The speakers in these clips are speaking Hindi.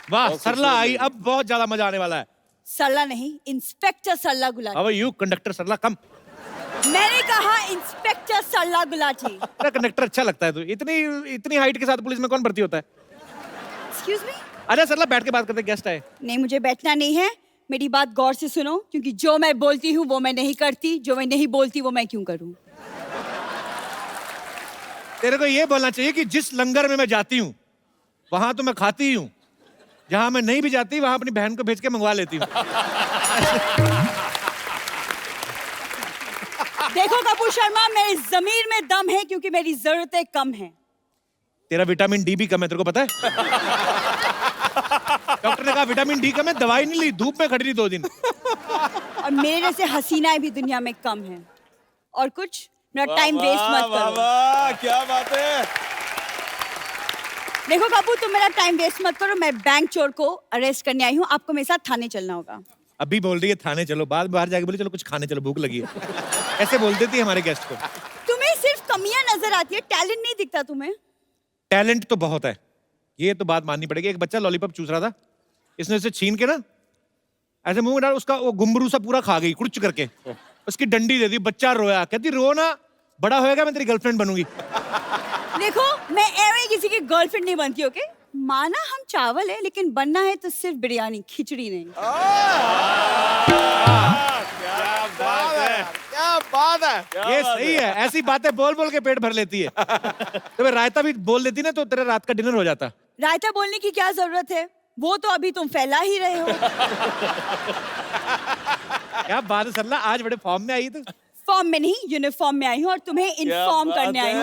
वाह सरला आई, अब बहुत ज्यादा मजा आने वाला है। सरला नहीं, inspector Sarla Gulati. How are you conductor Sarla, come. मैंने कहा इंस्पेक्टर सरला गुलाटी। तेरा कंडक्टर अच्छा लगता है। तू इतनी इतनी हाइट के साथ पुलिस में कौन भर्ती होता है? Excuse me. अरे सरला बैठ के बात करते, गेस्ट आए। नहीं, मुझे बैठना नहीं है। मेरी बात गौर से सुनो, क्योंकि जो मैं बोलती हूँ वो मैं नहीं करती, जो मैं नहीं बोलती वो मैं क्यों करूँ। तेरे को ये बोलना चाहिए कि जिस लंगर में मैं जाती हूँ वहां तो मैं खाती ही हूँ, जहां मैं नहीं भी जाती वहां अपनी बहन को भेज के मंगवा लेती हूँ। देखो कपूर शर्मा, मेरी जमीर में दम है क्योंकि मेरी जरूरतें कम हैं। तेरा विटामिन डी भी कम है, तेरे को पता है? डॉक्टर ने कहा विटामिन डी कम है, दवाई नहीं ली, धूप में खड़ी रही 2 दिन। और मेरे जैसे हसीनाएं भी दुनिया में कम हैं। और कुछ मेरा टाइम वेस्ट मत करो। वाह, क्या बात है। देखो कपूर, तुम मेरा टाइम वेस्ट मत करो। मैं बैंक चोर को अरेस्ट करने आई हूँ, आपको मेरे साथ थाने चलना होगा। अभी बोल रही है थाने चलो, बाद बाहर जाके बोले चलो कुछ खाने चलो, भूख लगी है। ऐसे बोल देती है हमारे गेस्ट को। तुम्हें सिर्फ कमियां नजर आती है, टैलेंट नहीं दिखता तुम्हें। टैलेंट तो बहुत है, ये तो बात माननी पड़ेगी। एक बच्चा लॉलीपॉप चूस रहा था, इसने उसे छीन के ना ऐसे मुंह में डाल, उसका वो गुम्बरू सा पूरा खा गई कुछ करके। उसकी डंडी दे दी, बच्चा रोया, कहती रो ना, बड़ा होएगा मैं तेरी गर्लफ्रेंड बनूंगी। देखो, मैं एवं किसी की गर्लफ्रेंड नहीं बनती, ओके? माना हम चावल है, लेकिन बनना है तो सिर्फ बिरयानी, खिचड़ी नहीं। क्या बात है। ये सही है, ऐसी बातें बोल बोल के पेट भर लेती है। तो रायता भी बोल देती ना तो तेरा रात का डिनर हो जाता। रायता बोलने की क्या जरूरत है, वो तो अभी तुम फैला ही रहे हो। क्या बात है सरला, आज बड़े फॉर्म में आई तू। फॉर्म में नहीं, यूनिफॉर्म में आई हूँ और तुम्हें इन्फॉर्म करने आई हूँ।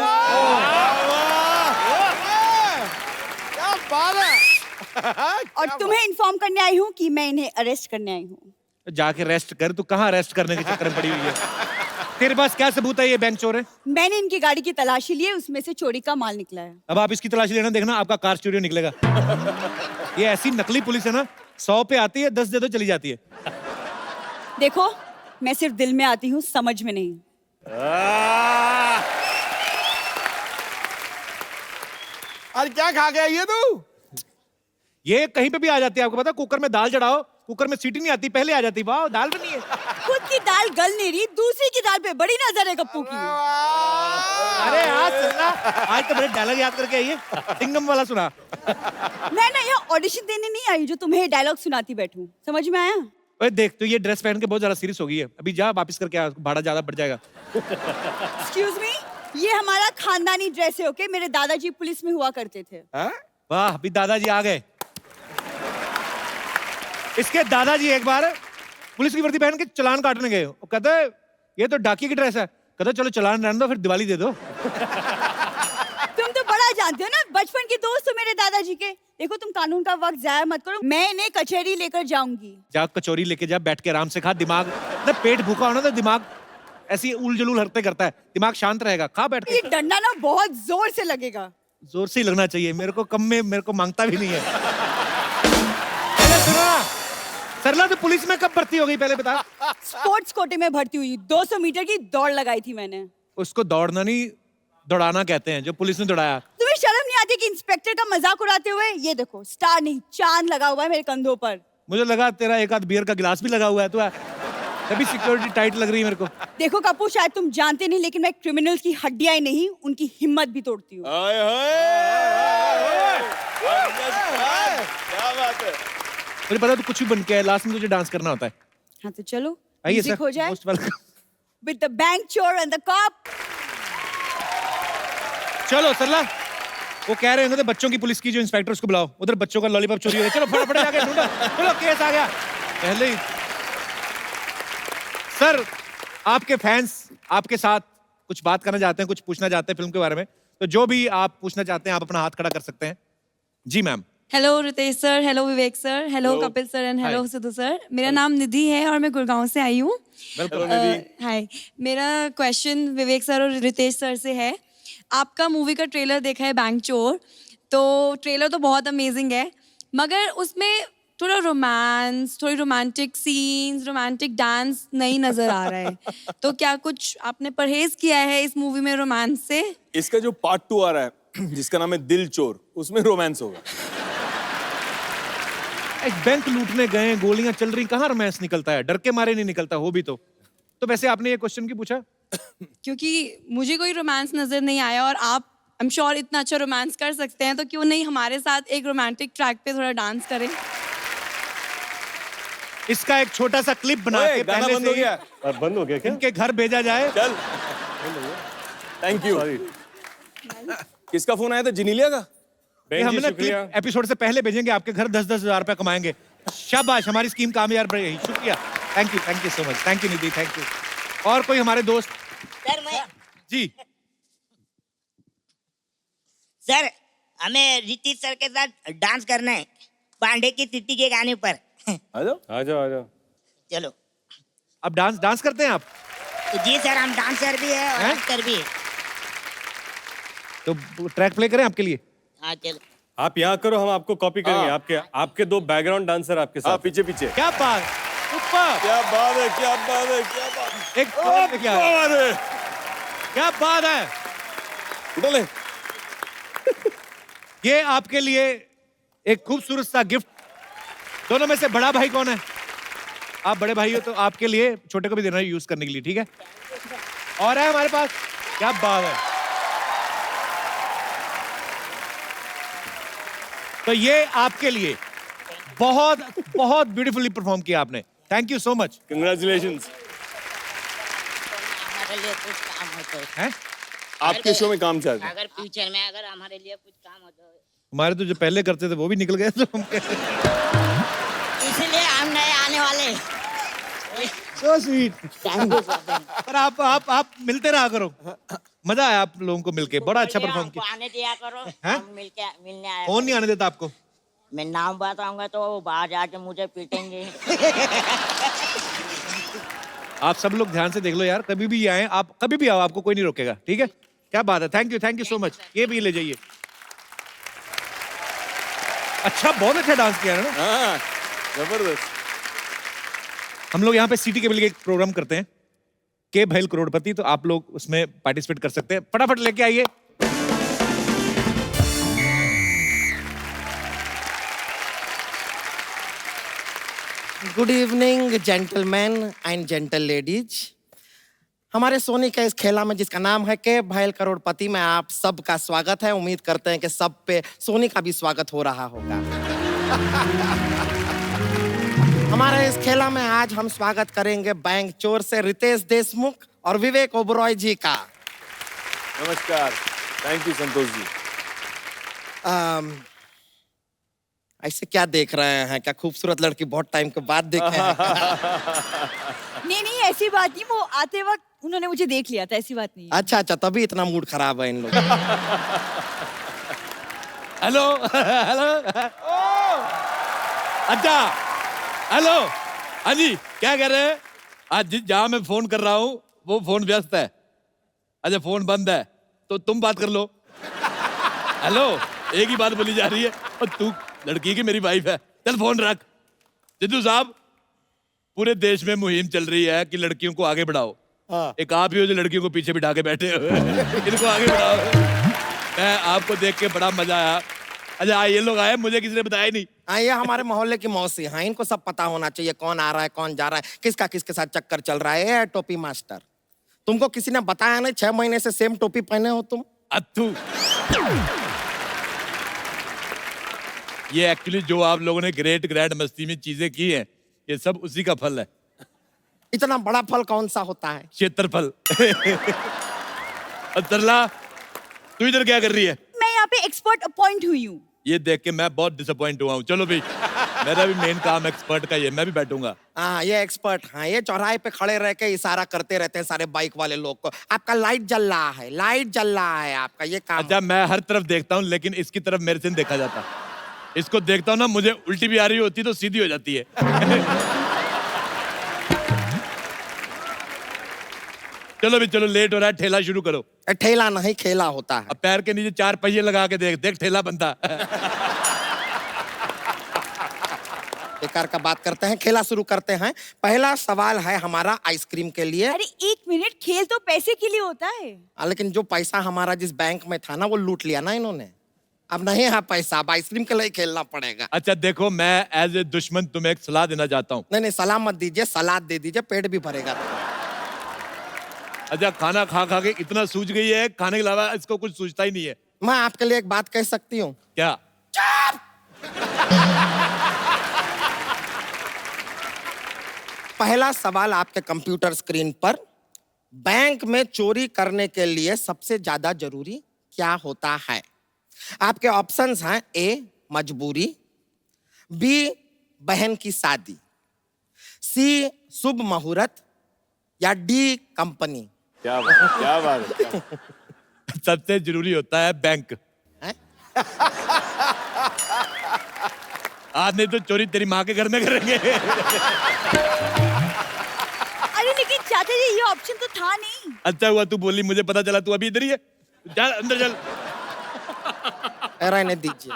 क्या बात है। और तुम्हें इन्फॉर्म करने आई हूँ कि मैं इन्हें अरेस्ट करने आई हूँ। जाके रेस्ट कर, तू कहाँ रेस्ट करने के चक्कर में पड़ी हुई है? तेरे पास क्या सबूत है ये बैंक चोर है? मैंने इनकी गाड़ी की तलाशी ली है, उसमें से चोरी का माल निकला है। अब आप इसकी तलाशी लेना, देखना आपका कार चोरी निकलेगा। ये ऐसी नकली पुलिस है ना, 100 पे आती है, 10 दे दो चली जाती है। देखो, मैं सिर्फ दिल में आती हूँ, समझ में नहीं। अरे क्या खा गया ये तू? ये कहीं पे भी आ जाती है, आपको पता? कुकर में दाल चढ़ाओ, कुकर में सीटी नहीं आती, पहले आ जाती। वाह, दाल बनी है। खुद की दाल गल नहीं रही, दूसरी की दाल पे बड़ी नजर है गप्पू की। अरे आज सुनना, आज तो बड़े डायलॉग याद करके आई है, सिंगम वाला सुना। मैं ना यहाँ ऑडिशन देने नहीं आई जो तुम्हें डायलॉग सुनाती बैठूं, समझ में आया? ओए देख, तो ये ड्रेस पहन के बहुत ज्यादा सीरियस हो गई है, अभी जा वापस करके आ, भाड़ा ज्यादा बढ़ जाएगा। एक्सक्यूज मी, ये हमारा खानदानी ड्रेस है, ओके? मेरे दादाजी पुलिस में हुआ करते थे। वाह, अभी दादाजी आ गए। इसके दादाजी एक बार पुलिस की वर्दी पहन के चालान काटने गए, वो कहते ये तो डाकिए की ड्रेस है, कहते चलो चालान रहने दो, फिर दिवाली दे दो। तुम तो बड़ा जानते हो ना, बचपन के दोस्त हो मेरे दादाजी के। देखो, तुम कानून का वक्त जाया मत करो, मैं इन्हें कचहरी लेकर जाऊंगी। जा कचौरी लेके जा, बैठ के आराम से खा, दिमाग ना, पेट भूखा होना तो दिमाग ऐसी उल जलूल हरकतें करता है, दिमाग शांत रहेगा, खा बैठ के। ये डंडा ना बहुत जोर से लगेगा। जोर से ही लगना चाहिए, मेरे को कम में मेरे को मांगता भी नहीं है। सुनो ना सरला, तो पुलिस में कब भर्ती हो गई पहले बता? स्पोर्ट्स कोटे में भर्ती हुई, 200 मीटर की दौड़ लगाई थी मैंने। उसको दौड़ना नहीं, दौड़ाना कहते हैं, जो पुलिस ने दौड़ाया। तुम्हें शर्म नहीं आती कि इंस्पेक्टर का मजाक उड़ाते हुए? ये देखो, स्टार नहीं चांद लगा हुआ है मेरे कंधों पर। मुझे लगा तेरा एक आध बियर का गिलास भी लगा हुआ है, तो तभी सिक्योरिटी टाइट लग रही है मेरे को। देखो कपूर, शायद तुम जानते नहीं, लेकिन मैं क्रिमिनल्स की हड्डियां ही नहीं, उनकी हिम्मत भी तोड़ती हूँ। क्या बात है। मुझे पता तू कुछ भी बन के है, लास्ट में तुझे डांस करना होता है। हाँ तो चलो, आइए म्यूजिक सर, हो जाए। Most welcome. With the bank chore and the cop. चलो सरला, वो कह रहे हैं ना बच्चों की पुलिस की जो इंस्पेक्टर, उसको बुलाओ, उधर बच्चों का लॉलीपॉप चोरी हो गया। चलो फटाफट जाके ढूंढो, चलो केस आ गया पहले ही। सर, आपके फैंस आपके साथ कुछ बात करना चाहते हैं, कुछ पूछना चाहते हैं फिल्म के बारे में, तो जो भी आप पूछना चाहते हैं आप अपना हाथ खड़ा कर सकते हैं। जी ma'am. Hello Ritesh sir, hello Vivek sir, hello Kapil sir and hello Sidhu sir. मेरा नाम निधि है और मैं गुड़गांव से आई हूँ। हाय, मेरा क्वेश्चन विवेक सर और रितेश सर से है। आपका मूवी का ट्रेलर देखा है बैंक चोर, तो ट्रेलर तो बहुत अमेजिंग है, मगर उसमें थोड़ा रोमांस, थोड़ी रोमांटिक सीन्स, रोमांटिक डांस नहीं नजर आ रहा है। तो क्या कुछ आपने परहेज किया है इस मूवी में रोमांस से? इसका जो पार्ट 2 आ रहा है जिसका नाम है दिल चोर, उसमें रोमांस होगा। एक बैंक लूटने गए, गोलियां चल रही, कहाँ रोमांस निकलता है? डर के मारे नहीं निकलता, हो भी तो वैसे आपने ये क्वेश्चन क्यों पूछा? क्योंकि मुझे कोई रोमांस नजर नहीं आया और आप आई एम श्योर इतना अच्छा रोमांस कर सकते हैं, तो क्यों नहीं हमारे साथ एक रोमांटिक ट्रैक पे थोड़ा डांस करें? इसका एक छोटा सा क्लिप बना के गाना पहले बंद से हो गया। बंद हो गया क्या? इनके घर भेजा जाए। चल थैंक यू। किसका फोन आया था? जिनीलिया का? ये हम ना क्लिप एपिसोड से पहले भेजेंगे आपके घर, 10-10 हजार रुपए कमाएंगे। शाबाश, हमारी स्कीम कामयाब रही। शुक्रिया, thank you so much, thank you Nidhi, thank you. और कोई हमारे दोस्त? सर मैं जी सर हमें ऋतिक सर के साथ डांस करना है पांडे की तिथि के गाने पर। आ जाओ। आ जाओ आ जाओ। चलो। अब डांस करते हैं आप? जी सर, हम डांसर भी है और हैं? एक्टर भी है। तो ट्रैक प्ले करें आपके लिए? हाँ चलो। आप यहाँ करो, हम आपको कॉपी करेंगे। हाँ। आपके 2 बैकग्राउंड डांसर आपके हाँ साथ। पीछे पीछे। क्या बात, ऊपर क्या बात है, क्या बात है, क्या बात है, एक क्या बात है। क्या बात है। उठो ले। ये आपके लिए एक खूबसूरत सा गिफ्ट। दोनों में से बड़ा भाई कौन है? आप बड़े भाई हो तो आपके लिए छोटे को भी देना है यूज करने के लिए, ठीक है? और है हमारे पास, क्या बात है। तो ये आपके लिए बहुत बहुत ब्यूटीफुली परफॉर्म किया आपने। Thank you so much. Congratulations. हमारे लिए कुछ काम हो तो हैं? आपके शो में काम चल रहा है। अगर फ्यूचर में अगर हमारे लिए कुछ काम हो तो हमारे तो जो पहले करते थे वो भी निकल गए, तो हम इसलिए हम नए आने वाले। So sweet. Thank you sir. पर आप मिलते रहा करो, मजा आया आप लोगों को मिलके, बड़ा अच्छा परफॉर्म हमको किया। आने दिया करो, हैं? हम मिलने आए। कौन नहीं आने देता आपको? मैं नाम बताऊंगा तो वो बाहर जाके मुझे पीटेंगे। आप सब लोग ध्यान से देख लो यार, कभी भी आए आप, कभी भी आओ, आपको कोई नहीं रोकेगा, ठीक है? क्या बात है, थैंक यू सो मच। ये भी ले जाइए। अच्छा, बहुत अच्छा डांस किया है ना। हाँ जबरदस्त। हम लोग यहाँ पे सिटी केबल के एक प्रोग्राम करते हैं, के भैल करोड़पति, तो आप लोग उसमें पार्टिसिपेट कर सकते हैं। फटाफट लेके आइए। Good evening gentleman and gentle ladies. हमारे सोनी के इस खेला में जिसका नाम है के भाईल करोड़पति में आप सबका स्वागत है। उम्मीद करते हैं कि सब पे सोनी का भी स्वागत हो रहा होगा। हमारे इस खेला में आज हम स्वागत करेंगे बैंक चोर से रितेश देशमुख और विवेक ओबरॉय जी का। नमस्कार, थैंक यू संतोष जी। ऐसे क्या देख रहे हैं? क्या खूबसूरत लड़की बहुत टाइम के बाद देखे हैं? नहीं ऐसी बात नहीं, वो आते वक्त उन्होंने मुझे देख लिया था, ऐसी बात नहीं है। अच्छा तभी इतना मूड खराब है इन लोग। हेलो हेलो, अच्छा हेलो, हाँ जी, क्या कह रहे हैं? आज जहाँ मैं फोन कर रहा हूँ वो फोन व्यस्त है। अच्छा, फोन बंद है तो तुम बात कर लो। हेलो, एक ही बात बोली जा रही है, और तू लड़की की मेरी वाइफ है। चल फोन रख। जिद्दू साहब, पूरे देश में मुहिम चल रही है कि लड़कियों को आगे बढ़ाओ। हाँ। एक आप ही हो जो लड़कियों को पीछे बिठा के बैठे हो। इनको आगे बढ़ाओ। मैं आपको देख के बड़ा मजा आया। अच्छा, ये लोग आए, मुझे किसी ने बताया ही नहीं। हाँ, ये हमारे मोहल्ले की मौसी हैं, इनको सब पता होना चाहिए कौन आ रहा है कौन जा रहा है, किसका किसके साथ चक्कर चल रहा है। ये टोपी मास्टर, तुमको किसी ने बताया नहीं? 6 महीने से सेम टोपी पहने हो तुम। अत्थू, ये एक्चुअली जो आप लोगों ने ग्रेट ग्रैंड मस्ती में चीजें की हैं, ये सब उसी का फल है। इतना बड़ा फल कौन सा होता है? क्षेत्रफल। और तरला, तू इधर क्या कर रही है? मैं यहाँ पे एक्सपर्ट अपॉइंट हुई हूँ। ये देख के मैं बहुत डिसअपॉइंट हुआ हूँ। चलो भाई, मेरा भी मेन काम एक्सपर्ट का ये, मैं भी बैठूंगा। हाँ, ये एक्सपर्ट। हाँ, ये चौराहे पे खड़े रह के इशारा करते रहते हैं सारे बाइक वाले लोग को। आपका लाइट जल रहा है, लाइट जल रहा है, आपका ये काम। अच्छा, मैं हर तरफ देखता हूँ, लेकिन इसकी तरफ मेरे से नहीं देखा जाता। इसको देखता हूँ ना, मुझे उल्टी भी आ रही होती तो सीधी हो जाती है। चलो भी चलो, लेट हो रहा है, ठेला शुरू करो। ठेला नहीं, खेला होता है। अब पैर के नीचे 4 पहिए लगा के देख देख, ठेला बनता। बेकार का बात करते हैं, खेला शुरू करते हैं। पहला सवाल है हमारा आइसक्रीम के लिए। अरे 1 मिनट, खेल तो पैसे के लिए होता है। लेकिन जो पैसा हमारा जिस बैंक में था ना, वो लूट लिया ना इन्होंने। अब नहीं है पैसा, अब आइसक्रीम के लिए खेलना पड़ेगा। अच्छा देखो, मैं एज ए दुश्मन तुम्हें एक सलाह देना चाहता हूँ। नहीं नहीं, सलाह मत दीजिए, सलाद दे दीजिए, पेट भी भरेगा। अच्छा, खाना खा खा के इतना सूझ गई है, खाने के अलावा इसको कुछ सूझता ही नहीं है। मैं आपके लिए एक बात कह सकती हूँ? क्या? पहला सवाल आपके कंप्यूटर स्क्रीन पर, बैंक में चोरी करने के लिए सबसे ज्यादा जरूरी क्या होता है? आपके ऑप्शंस हैं: ए मजबूरी, बी बहन की शादी, सी शुभ मुहूर्त, या डी कंपनी। क्या बात है। सबसे जरूरी होता है बैंक। हैं? आज नहीं तो चोरी तेरी माँ के घर में करेंगे। अरे लेकिन चाचा जी ये ऑप्शन तो था नहीं। अच्छा हुआ तू बोली, मुझे पता चला तू अभी इधर ही है। चल अंदर चल। रहने दीजिए।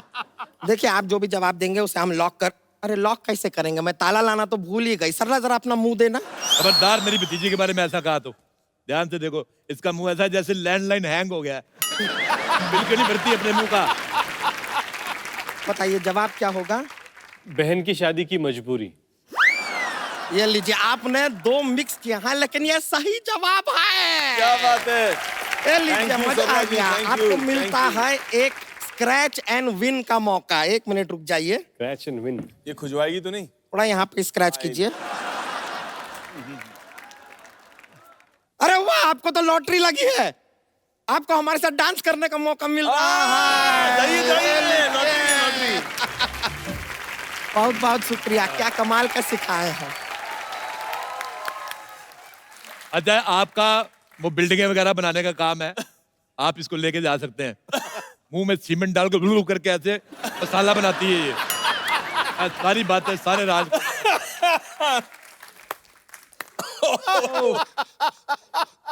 देखिए, आप जो भी जवाब देंगे उसे हम लॉक कर। अरे लॉक कैसे करेंगे? मैं ताला लाना तो भूल ही गई। सरला जरा अपना मुंह देना। खबरदार मेरी भतीजी के बारे में ऐसा कहा तो। ध्यान से देखो, इसका मुंह ऐसा जैसे लैंडलाइन हैंग हो गया है। बिल्कुल नहीं भरती अपने मुंह का। बताइए जवाब क्या होगा? बहन की शादी की मजबूरी। ये लीजिए, आपने दो मिक्स किया है, लेकिन ये सही जवाब है। क्या बात है। ये लीजिए, Thank you, मजा आ सरला जी, गया। thank आपको you, मिलता thank you। है एक स्क्रैच एंड विन का मौका। 1 मिनट रुक जाइए, क्रैच एंड विन। ये खुजवाएगी तो नहीं? थोड़ा यहाँ पे स्क्रैच कीजिए। अरे वाह, आपको तो लॉटरी लगी है। आपको हमारे साथ डांस करने का मौका मिल रहा है। जाइए, लॉटरी। बहुत बहुत शुक्रिया, क्या कमाल का सिखाए हैं। अच्छा, आपका वो बिल्डिंगें वगैरह बनाने का काम है, आप इसको लेके जा सकते हैं। मुंह में सीमेंट डाल के करके ऐसे मसाला बनाती है ये। सारी बातें, सारे राज।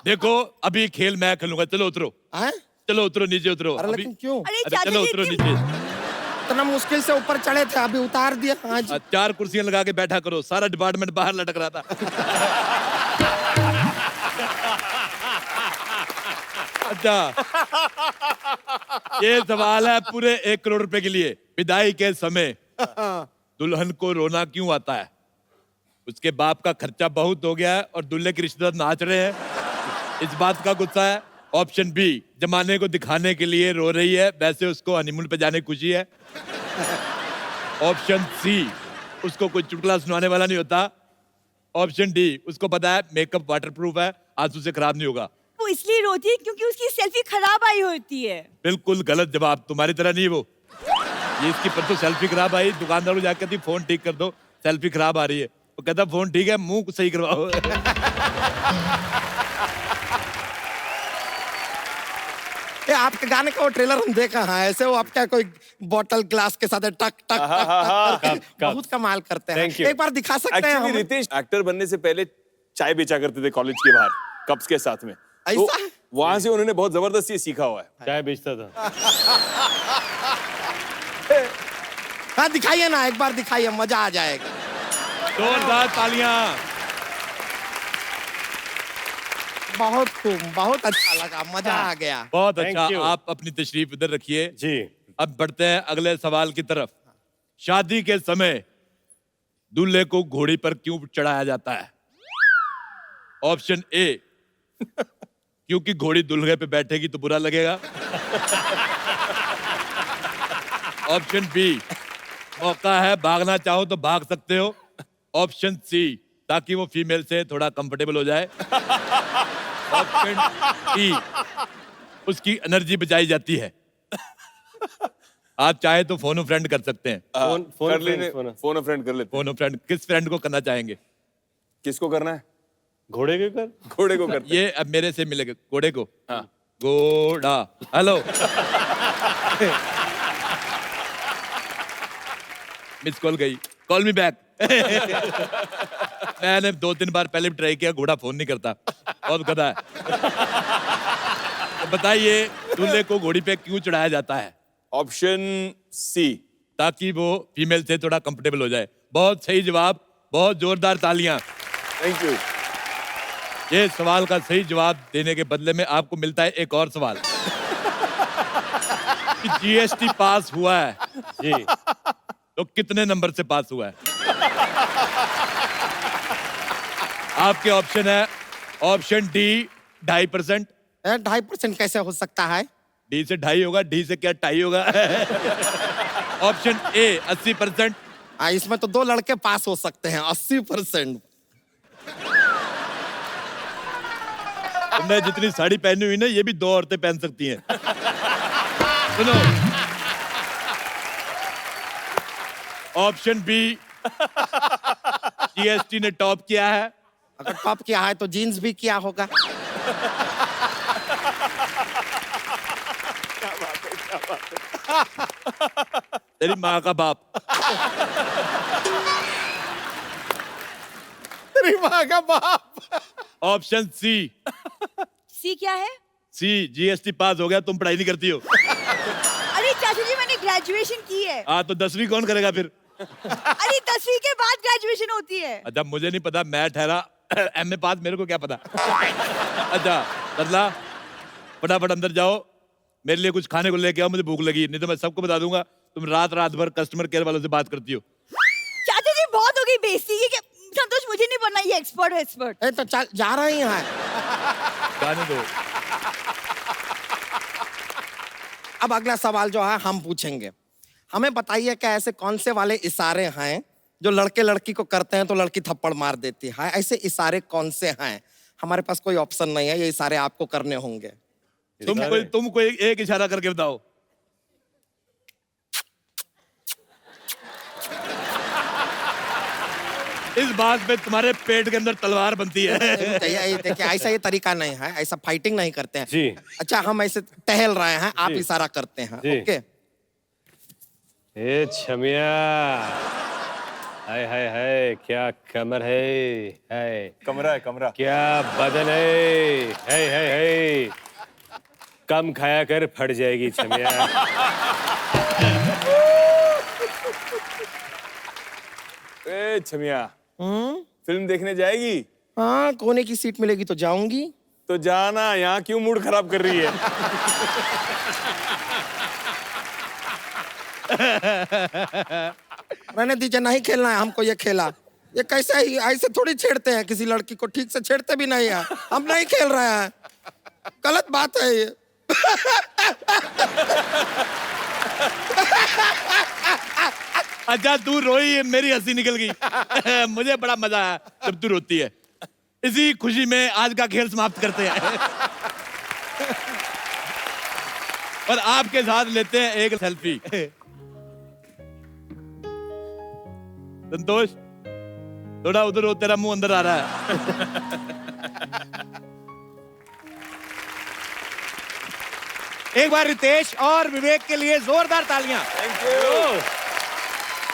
देखो, अभी खेल मैं खेलूंगा। चलो उतरो, हैं? चलो उतरो, नीचे उतरो। अरे अभी लेकिन क्यों? अरे अरे चाचा चलो जी उतरो क्यों? नीचे। इतना मुश्किल से ऊपर चढ़े थे, अभी उतार दिया। हाँ जी। 4 कुर्सियां लगा के बैठा करो, सारा डिपार्टमेंट बाहर लटक रहा था। अच्छा, ये सवाल है पूरे 1 करोड़ रुपए के लिए। विदाई के समय दुल्हन को रोना क्यों आता है? उसके बाप का खर्चा बहुत हो गया है और दूल्हे के रिश्तेदार नाच रहे हैं, इस बात का गुस्सा है। ऑप्शन बी, जमाने को दिखाने के लिए रो रही है, वैसे उसको हनीमून पे जाने की खुशी है। ऑप्शन सी, उसको कोई चुटकुला सुनाने वाला नहीं होता। ऑप्शन डी, उसको पता है मेकअप वाटरप्रूफ है, आंसू से खराब नहीं होगा। वो इसलिए रोती है क्योंकि उसकी सेल्फी खराब आई होती है। बिल्कुल गलत जवाब, तुम्हारी तरह नहीं वो। ये इसकी परसों सेल्फी खराब आई, दुकानदार को जाकर कहती फोन ठीक कर दो, सेल्फी खराब आ रही है। वो कहता फोन ठीक है, मुंह सही करवाओ। ये आपके गाने का वो ट्रेलर हम देखा है, ऐसे वो आपका कोई बोतल ग्लास के साथ टक टक टक टक, बहुत कमाल करते हैं। Thank you। एक बार दिखा सकते हैं एक्चुअली हम? रितेश एक्टर बनने से पहले चाय बेचा करते थे कॉलेज के बाहर कप्स के साथ में। तो ऐसा है? वहां से उन्होंने बहुत जबरदस्त ये सीखा हुआ है। चाय बेचता था। हाँ दिखाइए ना, एक बार दिखाइए, मजा आ जाएगा। जोरदार तालियां। बहुत खूब, बहुत अच्छा लगा, मजा आ गया। बहुत Thank अच्छा, you। आप अपनी तशरीफ इधर रखिए। जी। अब बढ़ते हैं अगले सवाल की तरफ। शादी के समय दूल्हे को घोड़ी पर क्यों चढ़ाया जाता है? ऑप्शन ए, क्योंकि घोड़ी दूल्हे पे बैठेगी तो बुरा लगेगा। ऑप्शन बी, मौका है, भागना चाहो तो भाग सकते हो। ऑप्शन सी, ताकि वो फीमेल से थोड़ा कंफर्टेबल हो जाए। ऑप्शन डी, उसकी एनर्जी बचाई जाती है। आप चाहे तो फोन फ्रेंड कर सकते हैं। कर लेने, फोन फ्रेंड कर लेते। फोन फ्रेंड किस फ्रेंड को करना चाहेंगे? किसको करना है? घोड़े के कर। घोड़े को करते। ये अब मेरे से मिलेगा, घोड़े को। हाँ। घोड़ा, हेलो। मिस कॉल गई, कॉल मी बैक। मैंने 2-3 बार पहले भी ट्राई किया, घोड़ा फोन नहीं करता, बहुत गधा है। तो बताइए, दूल्हे को घोड़ी पे क्यों चढ़ाया जाता है? ऑप्शन सी, ताकि वो फीमेल से थोड़ा कंफर्टेबल हो जाए। बहुत सही जवाब, बहुत जोरदार तालियां। Thank you. ये सवाल का सही जवाब देने के बदले में आपको मिलता है एक और सवाल। कि जीएसटी पास हुआ है जी तो कितने नंबर से पास हुआ है? आपके ऑप्शन है ऑप्शन डी 2.5%, 2.5% कैसे हो सकता है? डी से 2.5 होगा, डी से क्या टाई होगा। ऑप्शन ए 80%, इसमें तो 2 लड़के पास हो सकते हैं। 80%। तुमने जितनी साड़ी पहनी हुई ना ये भी 2 औरतें पहन सकती हैं। सुनो, ऑप्शन बी जीएसटी ने टॉप किया है। अगर टॉप किया है तो जीन्स भी किया होगा। तेरी माँ का बाप। तेरी माँ का बाप। ऑप्शन सी, सी क्या है? सी जीएसटी पास हो गया, तुम पढ़ाई नहीं करती हो। अरे चाचा जी मैंने ग्रेजुएशन की है। हाँ तो 10वीं कौन करेगा फिर? अरे 10वीं के बाद ग्रेजुएशन होती है। अच्छा मुझे नहीं पता, मैं ठहरा एमए पास, मेरे को क्या पता। अच्छा बदला, फटाफट अंदर जाओ, मेरे लिए कुछ खाने को लेके आओ, मुझे भूख लगी, नहीं तो मैं सबको बता दूंगा तुम रात रात भर कस्टमर केयर वालों से बात करती हो। चाचा जी बहुत हो गई बेइज्जती। ये संतोष मुझे नहीं बनना ये एक्सपर्ट। तो चल जा रही हैं। जाने दो। अब अगला सवाल जो है हम पूछेंगे। हमें बताइए कि ऐसे कौन से वाले इशारे हैं जो लड़के लड़की को करते हैं तो लड़की थप्पड़ मार देती है? ऐसे इशारे कौन से हैं? हमारे पास कोई ऑप्शन नहीं है, ये इशारे आपको करने होंगे। तुम कोई एक इशारा करके बताओ। इस बात पे तुम्हारे पेट के अंदर तलवार बनती है। देखिए ऐसा ये तरीका नहीं है, ऐसा फाइटिंग नहीं करते हैं। जी। अच्छा हम ऐसे टहल रहे हैं, आप जी। इशारा करते हैं। जी। ओके। ए छमिया, हाय हाय हाय, क्या कमर है कमरा है कमरा। क्या बदन है कम खाया कर, फट जाएगी छमिया। ए छमिया, फिल्म देखने जाएगी? हाँ कोने की सीट मिलेगी तो जाऊंगी। तो जाना, यहाँ क्यों मूड खराब कर रही है? रहने दीजिए, नहीं खेलना है हमको ये खेला। ये कैसे ही ऐसे थोड़ी छेड़ते हैं किसी लड़की को, ठीक से छेड़ते भी नहीं है। हम नहीं खेल रहे हैं, गलत बात है ये। अच्छा तू रोई, मेरी हंसी निकल गई। मुझे बड़ा मजा आया जब तू रोती है। इसी खुशी में आज का खेल समाप्त करते हैं और आपके साथ लेते हैं एक सेल्फी। संतोष थोड़ा उधर हो, तेरा मुंह अंदर आ रहा है। एक बार रितेश और विवेक के लिए जोरदार तालियां। Thank you.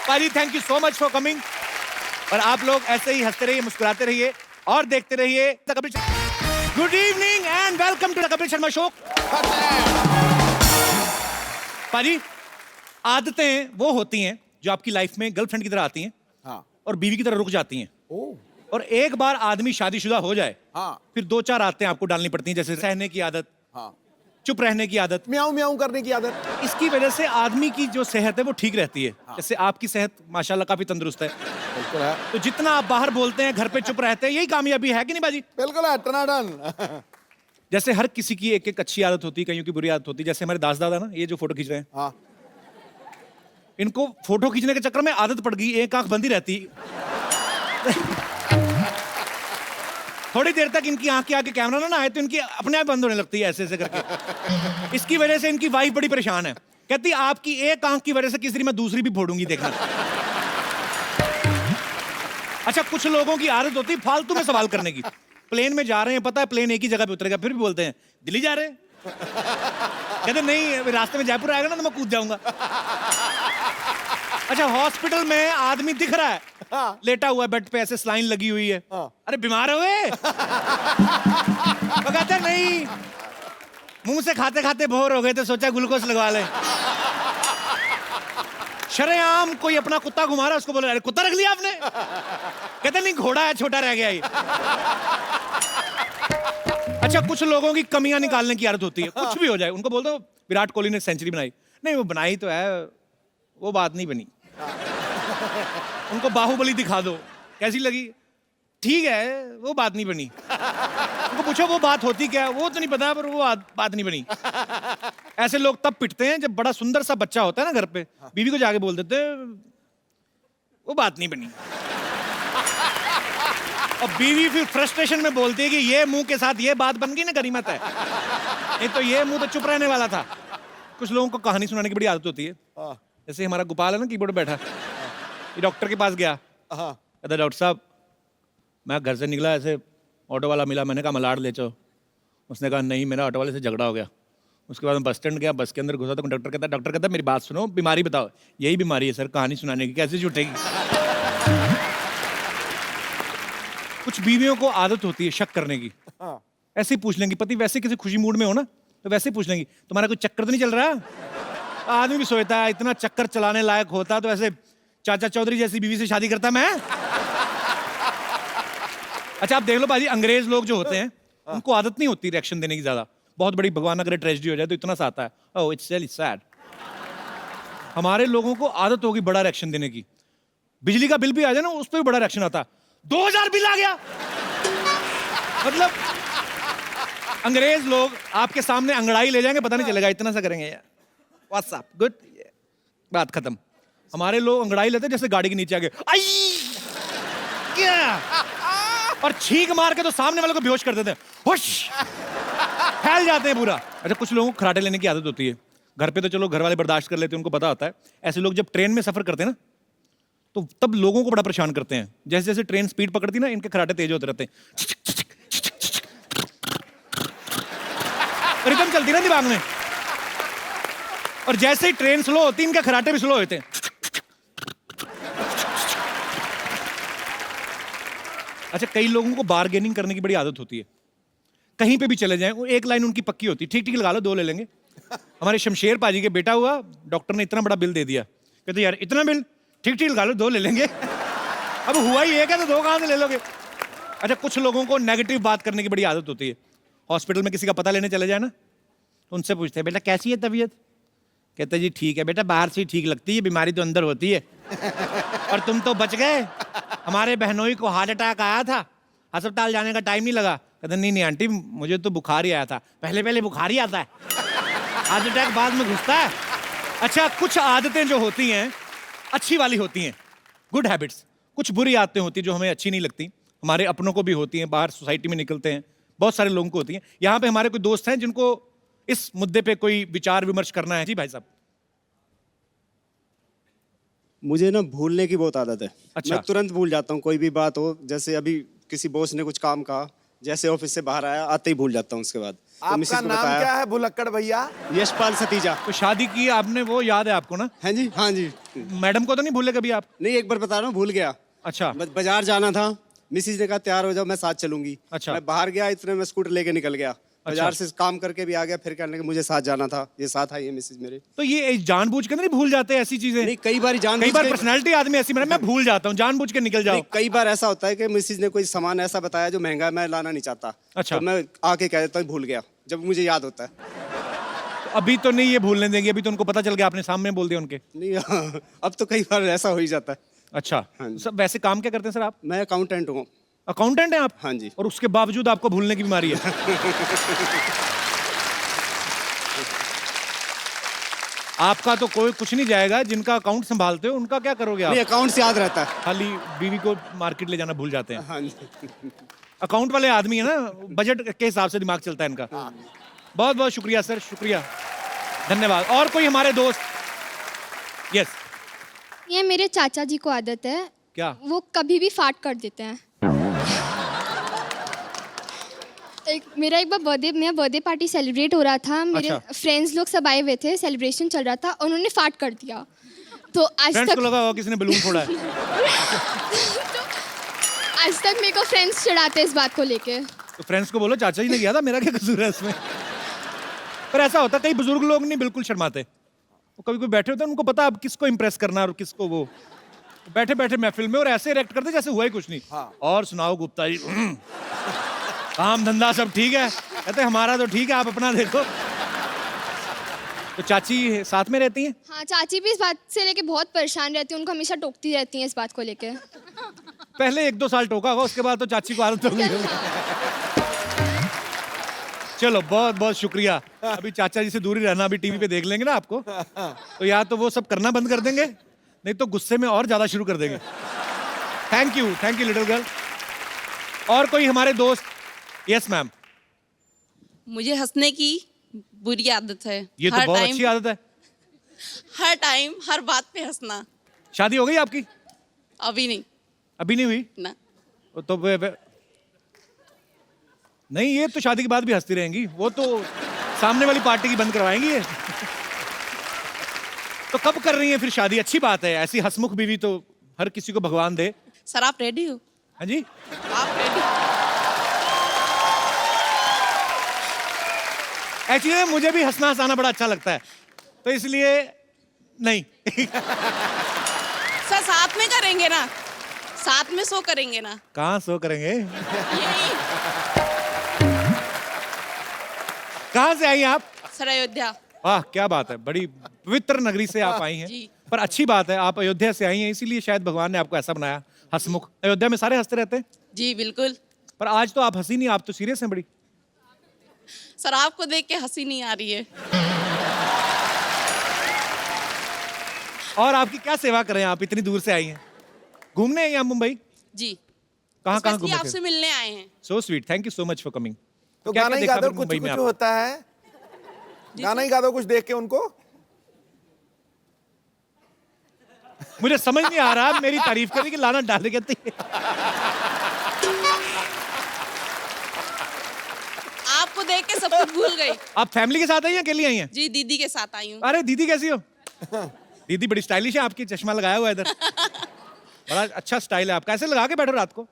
पाजी thank you so much for coming. और आप लोग ऐसे ही हंसते रहिए, मुस्कुराते रहिए और देखते रहिए the Kapil Sharma. Good evening and welcome to the Kapil Sharma show. पाजी आदतें वो होती हैं जो आपकी लाइफ में गर्लफ्रेंड की तरह आती हैं हाँ। और बीवी की तरह रुक जाती हैं। और एक बार आदमी शादीशुदा हो जाए हाँ। फिर 2-4 आदतें आपको डालनी पड़ती हैं, जैसे सहने की आदत, हाँ। चुप रहने की आदत। म्याऊं म्याऊं करने की आदत। इसकी वजह से आदमी की जो सेहत है वो ठीक रहती है। जैसे आपकी सेहत माशाल्लाह काफी तंदुरुस्त है, बिल्कुल है, तो जितना आप बाहर बोलते हैं घर पे चुप रहते हैं, यही कामयाबी है कि नहीं बाजी? बिल्कुल है, टनाटन। जैसे हर किसी की एक एक अच्छी आदत होती है, कईयों की बुरी आदत होती है। जैसे हमारे दास दादा ना, ये जो फोटो खींच रहे हैं, हाँ। इनको फोटो खींचने के चक्कर में आदत पड़ गई, एक आंख बंदी रहती। थोड़ी देर तक इनकी आंख के आगे कैमरा ना आए तो इनकी अपने आप बंद होने लगती है, ऐसे ऐसे करके। इसकी वजह से इनकी वाइफ बड़ी परेशान है, कहती आपकी एक आंख की वजह से किसी दिन मैं दूसरी भी फोड़ूंगी, देखना। अच्छा कुछ लोगों की आदत होती है फालतू में सवाल करने की। प्लेन में जा रहे हैं, पता है प्लेन एक ही जगह पे उतरेगा, फिर भी बोलते हैं दिल्ली जा रहे हैं। कहते नहीं रास्ते में जयपुर आएगा ना तो मैं कूद जाऊंगा। अच्छा हॉस्पिटल में आदमी दिख रहा है, हाँ। लेटा हुआ है बेड पे, ऐसे स्लाइन लगी हुई है, हाँ। अरे बीमार हुए? तो कहते हैं नहीं, मुंह से खाते खाते बोर हो गए तो सोचा ग्लूकोज लगवा ले। शरेआम कोई अपना कुत्ता घुमा रहा है, उसको बोले अरे कुत्ता रख लिया आपने? कहते नहीं घोड़ा है, छोटा रह गया ये। अच्छा कुछ लोगों की कमियां निकालने की आदत होती है, कुछ भी हो जाए उनको बोल दो विराट कोहली ने सेंचुरी बनाई, नहीं वो बनाई तो है, वो बात नहीं बनी। उनको बाहुबली दिखा दो, कैसी लगी? ठीक है, वो बात नहीं बनी। उनको पूछो वो बात होती क्या है, वो तो नहीं पता, पर वो बात नहीं बनी। ऐसे लोग तब पिटते हैं जब बड़ा सुंदर सा बच्चा होता है ना घर पे, बीवी को जाके बोल देते हैं वो बात नहीं बनी। और बीवी फिर फ्रस्ट्रेशन में बोलती है कि ये मुंह के साथ ये बात बन गई ना, गनीमत है, नहीं तो ये मुंह तो चुप रहने वाला था। कुछ लोगों को कहानी सुनाने की बड़ी आदत होती है। जैसे हमारा गोपाल है ना, कीबोर्ड बैठा, ये डॉक्टर के पास गया, कहता डॉक्टर साहब मैं घर से निकला, ऐसे ऑटो वाला मिला, मैंने कहा मलाड ले चलो। उसने कहा नहीं, मेरा ऑटो वाले से झगड़ा हो गया। उसके बाद मैं बस स्टैंड गया, बस के अंदर घुसा तो डॉक्टर कहता मेरी बात सुनो, बीमारी बताओ। यही बीमारी है सर, कहानी सुनाने की, कैसे छूटेगी? कुछ बीवियों को आदत होती है शक करने की। ऐसे ही पूछ लेंगी, पति वैसे किसी खुशी मूड में हो ना तो वैसे ही पूछ लेंगी तुम्हारा कोई चक्कर तो नहीं चल रहा? आदमी भी सोचता है इतना चक्कर चलाने लायक होता तो ऐसे चाचा चौधरी जैसी बीवी से शादी करता मैं। अच्छा आप देख लो बाजी, अंग्रेज लोग जो होते हैं उनको आदत नहीं होती रिएक्शन देने की ज्यादा। बहुत बड़ी भगवान अगर ट्रेजेडी हो जाए तो इतना सा आता है, ओह इट्स रियली सैड। हमारे लोगों को आदत होगी बड़ा रिएक्शन देने की। बिजली का बिल भी आ जाए ना, उस पर भी बड़ा रिएक्शन आता है, 2000 बिल आ गया। मतलब अंग्रेज लोग आपके सामने अंगड़ाई ले जाएंगे, पता नहीं चलेगा, इतना सा करेंगे यार, व्हाट्सअप गुड, बात खत्म। हमारे लोग अंगड़ाई लेते जैसे गाड़ी के नीचे आ गए, आई क्या, और छींक मार के तो सामने वाले को बेहोश कर देते हैं, हुश फैल जाते हैं पूरा। अच्छा कुछ लोगों को खराटे लेने की आदत होती है। घर पे तो चलो घर वाले बर्दाश्त कर लेते हैं, उनको पता होता है। ऐसे लोग जब ट्रेन में सफर करते हैं ना तो तब लोगों को बड़ा परेशान करते हैं। जैसे जैसे ट्रेन स्पीड पकड़ती ना, इनके खराटे तेज होते रहते हैं, रिदम चलती ना दिमाग में। और जैसे ही ट्रेन स्लो होती इनके खराटे भी स्लो होते हैं। अच्छा कई लोगों को बार्गेनिंग करने की बड़ी आदत होती है। कहीं पे भी चले जाएं, एक लाइन उनकी पक्की होती है, ठीक ठीक लगा लो 2 ले लेंगे। हमारे शमशेर पाजी के बेटा हुआ, डॉक्टर ने इतना बड़ा बिल दे दिया, कहते यार इतना बिल, ठीक ठीक लगा लो 2 ले लेंगे। अब हुआ ही एक है तो 2 कहां से ले लोगे? अच्छा कुछ लोगों को नेगेटिव बात करने की बड़ी आदत होती है। हॉस्पिटल में किसी का पता लेने चले जाए ना तो उनसे पूछते हैं बेटा कैसी है तबीयत? कहते जी ठीक है बेटा, बाहर से ही ठीक लगती है, बीमारी तो अंदर होती है। और तुम तो बच गए, हमारे बहनोई को हार्ट अटैक आया था, अस्पताल जाने का टाइम नहीं लगा। कहते नहीं आंटी मुझे तो बुखार ही आया था। पहले बुखार ही आता है, हार्ट अटैक बाद में घुसता है। अच्छा कुछ आदतें जो होती हैं अच्छी वाली होती हैं, गुड हैबिट्स। कुछ बुरी आदतें होती हैं जो हमें अच्छी नहीं लगती, हमारे अपनों को भी होती हैं, बाहर सोसाइटी में निकलते हैं बहुत सारे लोगों को होती हैं। यहाँ पे हमारे कोई दोस्त हैं जिनको इस मुद्दे पे कोई विचार विमर्श करना है। जी भाई साहब। मुझे ना भूलने की बहुत आदत है। अच्छा। मैं तुरंत भूल जाता हूँ, कोई भी बात हो। जैसे अभी किसी बॉस ने कुछ काम कहा, जैसे ऑफिस से बाहर आया आते ही भूल जाता हूँ। उसके बाद तो आपका मिसेस को नाम बताया, क्या है भुलक्कड़ भैया? यशपाल सतीजा। तो शादी की आपने, वो याद है आपको ना? हैं जी? हाँ जी। मैडम को तो नहीं भूले कभी आप? नहीं, एक बार बता रहा हूँ, भूल गया। अच्छा। बाजार जाना था, मिसेज ने कहा तैयार हो जाओ, मैं साथ चलूंगी। अच्छा। मैं बाहर गया, इतने में स्कूटर लेके निकल गया। बाजार से काम करके भी आ गया, फिर कहने लगे मुझे साथ जाना था, ये साथ आई है मिसेज मेरे। तो ये जानबूझ के नहीं भूल जाते ऐसी चीजें? नहीं, कई बार पर्सनालिटी आदमी ऐसी मैं भूल जाता हूँ, जानबूझ के निकल जाओ। कई बार ऐसा होता है कि मिसेज ने कोई सामान ऐसा बताया जो महंगा है, मैं लाना नहीं चाहता। अच्छा। तो मैं आके कह देता हूँ भूल गया, जब मुझे याद होता है। तो अभी तो नहीं ये भूलने देंगे, अभी तो उनको पता चल गया, आपने सामने बोल दिया उनके। नहीं हाँ, अब तो कई बार ऐसा हो ही जाता है। अच्छा। हाँ जी। सब वैसे काम क्या करते हैं सर आप? मैं अकाउंटेंट हूँ। अकाउंटेंट हैं आप? हाँ जी। और उसके बावजूद आपको भूलने की बीमारी है? आपका तो कोई कुछ नहीं जाएगा, जिनका अकाउंट संभालते हो उनका क्या करोगे आप? नहीं, अकाउंट से याद रहता है। खाली बीवी को मार्केट ले जाना भूल जाते हैं। हाँ जी। अकाउंट वाले आदमी है ना, बजट के हिसाब से दिमाग चलता है इनका। बहुत बहुत शुक्रिया सर, शुक्रिया, धन्यवाद। और कोई हमारे दोस्त? यस। ये मेरे चाचा जी को आदत है। क्या? वो कभी भी फाट कर देते हैं। मेरा एक बार बर्थडे पार्टी सेलिब्रेट हो रहा था, मेरे फ्रेंड्स लोग सब आए हुए थे, सेलिब्रेशन चल रहा था, उन्होंने फाट कर दिया। तो आज फ्रेंड्स तक को लगा होगा किसी ने बलून फोड़ा है। तो आज तक मेरे को फ्रेंड्स चिढ़ाते इस बात को लेके। तो फ्रेंड्स को बोलो चाचा जी ने किया था, मेरा क्या कसूर है इसमें? पर ऐसा होता है, कई बुजुर्ग लोग नहीं बिल्कुल शर्माते। वो कभी कोई बैठे होते हैं, उनको पता अब किसको इंप्रेस करना और किसको वो बैठे बैठे महफिल में और ऐसे रिएक्ट करते जैसे हुआ ही कुछ नहीं। और सुनाओ गुप्ता जी, काम धंधा सब ठीक है? कहते हमारा तो ठीक है, आप अपना देखो। तो चाची साथ में रहती हैं? हाँ, चाची भी इस बात से लेके बहुत परेशान रहती है, उनको हमेशा टोकती रहती हैं इस बात को लेके। पहले 1-2 साल टोका होगा, उसके बाद तो चाची को आदत हो गई होगी। चलो बहुत बहुत शुक्रिया। अभी चाचा जी से दूरी रहना, अभी टीवी पे देख लेंगे ना आपको, तो या तो वो सब करना बंद कर देंगे, नहीं तो गुस्से में और ज्यादा शुरू कर देंगे। Thank you little girl. और कोई हमारे दोस्त? Yes ma'am. मुझे हंसने की बुरी आदत है। ये तो बहुत अच्छी आदत है। हर टाइम हर बात पे हंसना। शादी हो गई आपकी? अभी नहीं। अभी नहीं हुई ना। तो नहीं, ये तो शादी के बाद भी हंसती रहेंगी, वो तो सामने वाली पार्टी की बंद करवाएंगी ये। तो कब कर रही हैं फिर शादी? अच्छी बात है, ऐसी हंसमुख बीवी तो हर किसी को भगवान दे। सर आप रेडी हो? हाँ जी। आप रेडी? एक्चुअली मुझे भी हंसना हंसाना बड़ा अच्छा लगता है, तो इसलिए नहीं। सर साथ में करेंगे ना, साथ में शो करेंगे ना। कहाँ शो करेंगे? यही। कहाँ से आई आप? सर अयोध्या। वाह क्या बात है, बड़ी पवित्र नगरी से आप आई हैं। जी। पर अच्छी बात है, आप अयोध्या से आई हैं, इसीलिए शायद भगवान ने आपको ऐसा बनाया हंसमुख। अयोध्या में सारे हंसते रहते हैं। जी बिल्कुल। पर आज तो आप हंसी नहीं, आप तो सीरियस हैं बड़ी। सर आपको देख के हंसी नहीं आ रही है। और आपकी क्या सेवा करें, आप इतनी दूर से आई हैं? घूमने आई हैं आप मुंबई? जी। कहाँ कहाँ Especially घूमे? आपसे मिलने आए हैं। So sweet, thank you so much for coming. तो गाना ही गा दो, कुछ कुछ होता है, गाना ही गा दो कुछ देख के उनको। मुझे समझ नहीं आ रहा, मेरी तारीफ करें कि लाना डाले कहती है। आपको देख के सब कुछ भूल गई। आप फैमिली के साथ आई हैं, अकेली आई हैं? जी दीदी के साथ आई हूँ। अरे दीदी कैसी हो? दीदी बड़ी स्टाइलिश है आपकी, चश्मा लगाया हुआ है इधर। बड़ा अच्छा स्टाइल है आपका, ऐसे लगा के बैठो रात को।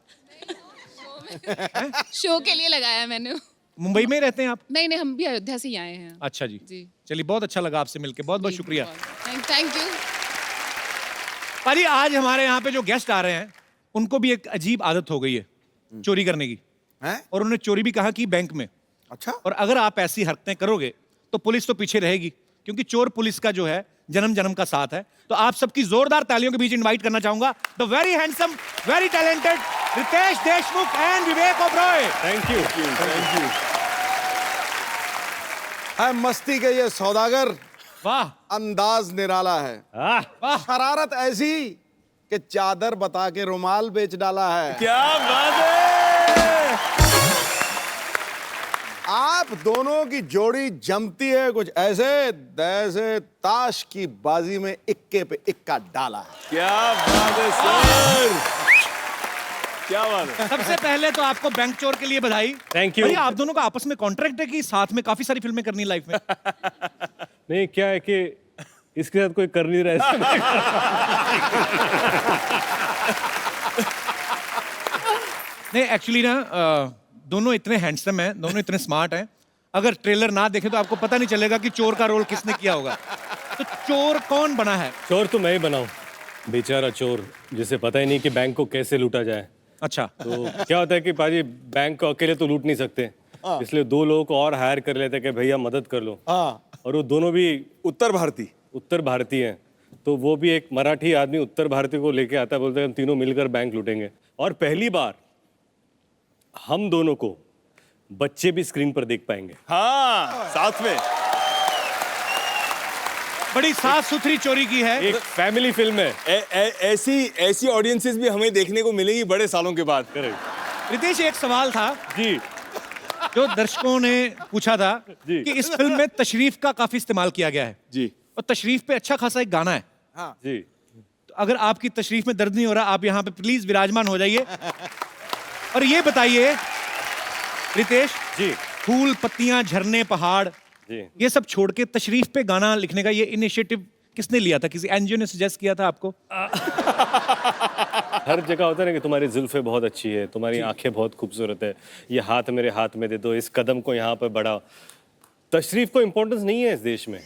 शो के लिए लगाया मैंने। मुंबई में ही रहते हैं आप? नहीं नहीं, हम भी अयोध्या से ही आए हैं। अच्छा जी। जी। चलिए बहुत अच्छा लगा आपसे मिलके, बहुत बहुत शुक्रिया। Thank you. पाजी आज हमारे यहाँ पे जो गेस्ट आ रहे हैं, उनको भी एक अजीब आदत हो गई है चोरी करने की। हैं? और उन्होंने चोरी भी कहा कि बैंक में। अच्छा। और अगर आप ऐसी हरकतें करोगे तो पुलिस तो पीछे रहेगी, क्योंकि चोर पुलिस का जो है जन्म जन्म का साथ है। तो आप सबकी जोरदार तालियों के बीच इनवाइट करना चाहूंगा the very handsome, very talented Riteish Deshmukh and Vivek Oberoi. Thank you. है मस्ती के ये सौदागर, वाह अंदाज निराला है, वाह शरारत ऐसी कि चादर बता के रुमाल बेच डाला है। क्या बात है। आप दोनों की जोड़ी जमती है कुछ ऐसे जैसे ताश की बाजी में इक्के पे इक्का डाला है। क्या बात है सर, क्या बात है। सबसे पहले तो आपको बैंक चोर के लिए बधाई। Thank you. भैया आप दोनों का आपस में कॉन्ट्रैक्ट है कि साथ में काफी सारी फिल्में करनी लाइफ में? नहीं, क्या है कि इसके साथ कोई कर नहीं रहा है। नहीं एक्चुअली ना दोनों इतने हैंडसम हैं, दोनों इतने स्मार्ट हैं, अगर ट्रेलर ना देखें तो आपको पता नहीं चलेगा कि चोर का रोल किसने किया होगा। तो चोर कौन बना है? चोर तो मैं ही बनाऊं, बेचारा चोर जिसे पता ही नहीं कि बैंक को कैसे लूटा जाए। अच्छा। तो क्या होता है कि पाजी बैंक को अकेले तो लूट नहीं सकते, इसलिए 2 लोगों को और हायर कर लेते हैं कि भैया मदद कर लो। और वो दोनों भी उत्तर भारतीय हैं, तो वो भी एक मराठी आदमी उत्तर भारतीय को लेके आता है, बोलते हैं हम तीनों मिलकर बैंक लूटेंगे। और पहली बार हम दोनों को बच्चे भी स्क्रीन पर देख पाएंगे। हाँ साथ में बड़ी साफ सुथरी चोरी की है, एक फैमिली फिल्म है। ऐसी ऑडियंसेस भी हमें देखने को मिलेगी बड़े सालों के बाद। रितेश एक सवाल था जी जो दर्शकों ने पूछा था कि इस फिल्म में तशरीफ का काफी इस्तेमाल किया गया है जी, और तशरीफ पे अच्छा खासा एक गाना है। हाँ जी। तो अगर आपकी तशरीफ में दर्द नहीं हो रहा, आप यहाँ पे प्लीज विराजमान हो जाइए और ये बताइए रितेश जी, फूल पत्तियां झरने पहाड़ जी, ये सब छोड़ के तशरीफ पे गाना लिखने का ये इनिशिएटिव किसने लिया था? किसी एनजीओ ने सजेस्ट किया था आपको? हर जगह होता है ना कि तुम्हारी जुल्फें बहुत अच्छी है, तुम्हारी आंखें बहुत खूबसूरत है, ये हाथ मेरे हाथ में दे दो, इस कदम को यहाँ पर बढ़ाओ। तशरीफ को इम्पोर्टेंस नहीं है इस देश में।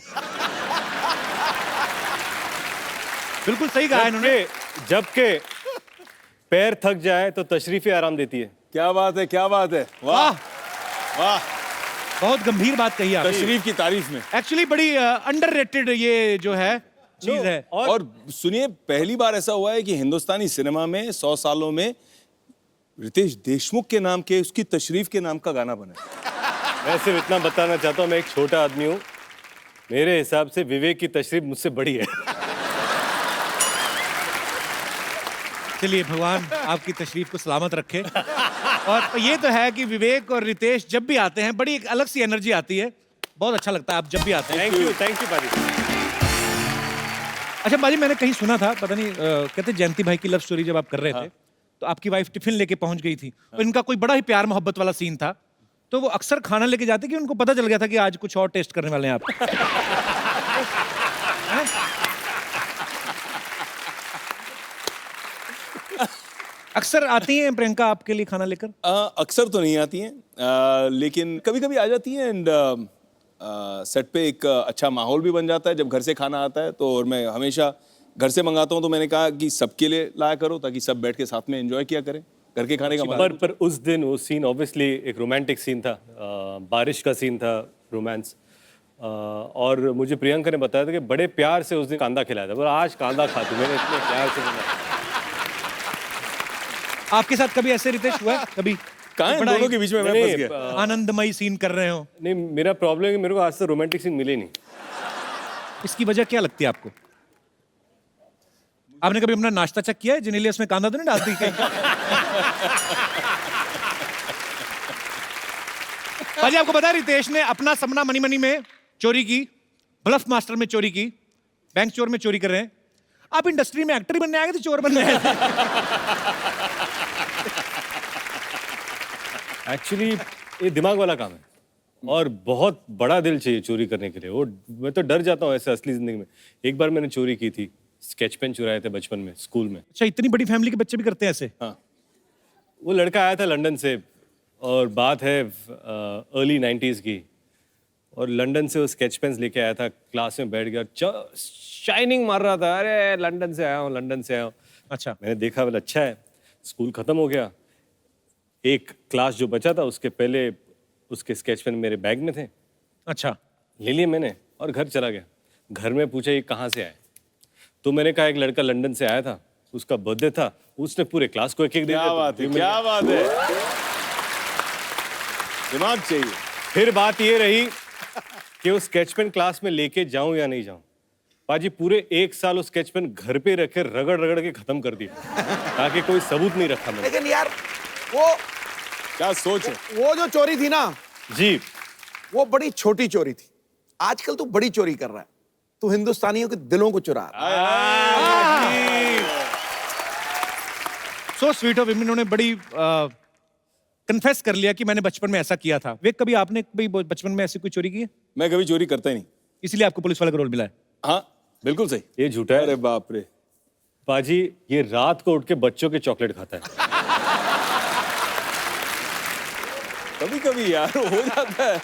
बिल्कुल सही कहा इन्होंने। जबकि पैर थक जाए तो तशरीफ ही आराम देती है। क्या बात है, क्या बात है, वाह वाह। बहुत गंभीर बात कही आपने तशरीफ की तारीफ में। एक्चुअली बड़ी अंडररेटेड ये जो है चीज है। और सुनिए, पहली बार ऐसा हुआ है कि हिंदुस्तानी सिनेमा में 100 सालों में रितेश देशमुख के नाम के, उसकी तशरीफ के नाम का गाना बना है। मैं सिर्फ इतना बताना चाहता हूँ, मैं एक छोटा आदमी हूँ, मेरे हिसाब से विवेक की तशरीफ मुझसे बड़ी है। चलिए भगवान आपकी तशरीफ को सलामत रखे। और ये तो है कि विवेक और रितेश जब भी आते हैं बड़ी एक अलग सी एनर्जी आती है, बहुत अच्छा लगता है आप जब भी आते हैं। थैंक यू बाजी। अच्छा बाजी, मैंने कहीं सुना था, पता नहीं कहते जयंती भाई की लव स्टोरी जब आप कर रहे थे तो आपकी वाइफ टिफिन लेके पहुंच गई थी और इनका कोई बड़ा ही प्यार मोहब्बत वाला सीन था, तो वो अक्सर खाना लेके जाते कि उनको पता चल गया था कि आज कुछ और टेस्ट करने वाले हैं आप। अक्सर आती हैं प्रियंका आपके लिए खाना लेकर? अक्सर तो नहीं आती हैं, लेकिन कभी कभी आ जाती हैं। एंड सेट पे एक अच्छा माहौल भी बन जाता है जब घर से खाना आता है। तो और मैं हमेशा घर से मंगाता हूँ, तो मैंने कहा कि सबके लिए लाया करो ताकि सब बैठ के साथ में एंजॉय किया करें। घर के खाने का पर उस दिन वो सीन ऑब्वियसली एक रोमांटिक सीन था, बारिश का सीन था, रोमांस। और मुझे प्रियंका ने बताया था कि बड़े प्यार से उस दिन कांदा खिलाया था, पर आज कांदा खा तू, मैंने इतने प्यार से खिलाया। आपके साथ कभी ऐसे रितेश हुआ है कभी? कहाँ है दोनों के बीच में मैं फंस गया। आनंदमयी सीन कर रहे हो? नहीं, मेरा प्रॉब्लम है कि मेरे को आज तक रोमांटिक सीन मिले नहीं। इसकी वजह क्या लगती है आपको? आपने कभी अपना नाश्ता चेक किया है? जिनेलिया उसमें कांदा तो नहीं डालती कहीं? भाजी आपको पता है रितेश ने अपना सपना मनी मनी में चोरी की, ब्लफ मास्टर में चोरी की, बैंक चोर में चोरी कर रहे हैं। आप इंडस्ट्री में एक्टर ही बनने आए थे, चोर बनने आए थे? एक्चुअली ये दिमाग वाला काम है और बहुत बड़ा दिल चाहिए चोरी करने के लिए। वो मैं तो डर जाता हूँ ऐसे असली जिंदगी में। एक बार मैंने चोरी की थी, स्केच पेन चुराए थे बचपन में स्कूल में। अच्छा, इतनी बड़ी फैमिली के बच्चे भी करते हैं ऐसे? हाँ, वो लड़का आया था लंदन से और बात है अर्ली 90s की, और लंदन से वो स्केच पेन्स लेके आया था, क्लास में बैठ गया, शाइनिंग मार रहा था, अरे लंदन से आया हूँ, लंदन से आया हूँ। अच्छा, मैंने देखा, बोला अच्छा है। स्कूल खत्म हो गया, एक क्लास जो बचा था उसके पहले उसके स्केच पेन मेरे बैग में थे। अच्छा, ले लिए मैंने और घर चला गया। घर में पूछा ये कहाँ से आए, तो मैंने कहा एक लड़का लंदन से आया था, उसका बर्थडे था, उसने पूरे क्लास को एक एक दे दिया। क्या बात है, क्या बात है, दिमाग चाहिए। फिर बात ये रही कि वो स्केच पेन क्लास में लेके जाऊं या नहीं जाऊं। पाजी पूरे 1 साल वो स्केच पेन घर पे रखे रगड़ रगड़ के खत्म कर दिया ताकि कोई सबूत नहीं रखा मैंने। लेकिन यार वो क्या सोच है, वो जो चोरी थी ना जी, वो बड़ी छोटी चोरी थी। आजकल तू बड़ी चोरी कर रहा है, तू हिंदुस्तानियों के दिलों को चुरा रहा है। सो स्वीट ऑफ हिम, इन्होंने बड़ी कन्फेस कर लिया कि मैंने बचपन में ऐसा किया था। वे कभी आपने कभी बचपन में ऐसी कोई चोरी की है? मैं कभी चोरी करता ही नहीं, इसलिए आपको पुलिस वाले का रोल मिला है। हाँ बिल्कुल सही। ये झूठा है। अरे बाप रे, पाजी ये रात को उठ के बच्चों के चॉकलेट खाता है। कभी कभी यार हो जाता है,